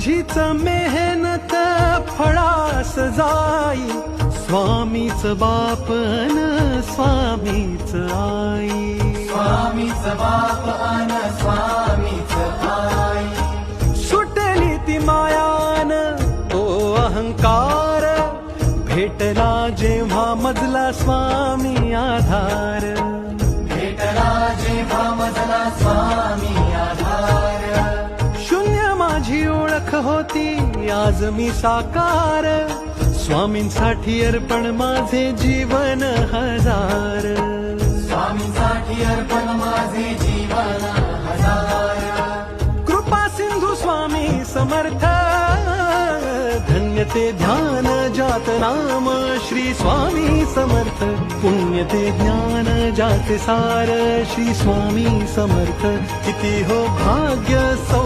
माझीच मेहनत फळास जाई, स्वामीच बापन स्वामीच आई. स्वामीच बाप अन स्वामीच आई. सुटली ती मायान तो अहंकार, भेटला जेव्हा मजला स्वामी आधार. भेटला जेव्हा मजला स्वामी आधार. शून्य माझी ओळख होती, आज मी साकार. स्वामींसाठी अर्पण माझे जीवन हजार. स्वामींसाठी अर्पण माझे जीवन हजार. कृपा सिंधू स्वामी समर्थ, धन्य ते ध्यान जात नाम श्री स्वामी समर्थ. पुण्य ते ज्ञान जाते सार श्री स्वामी समर्थ. किती हो भाग्य सौ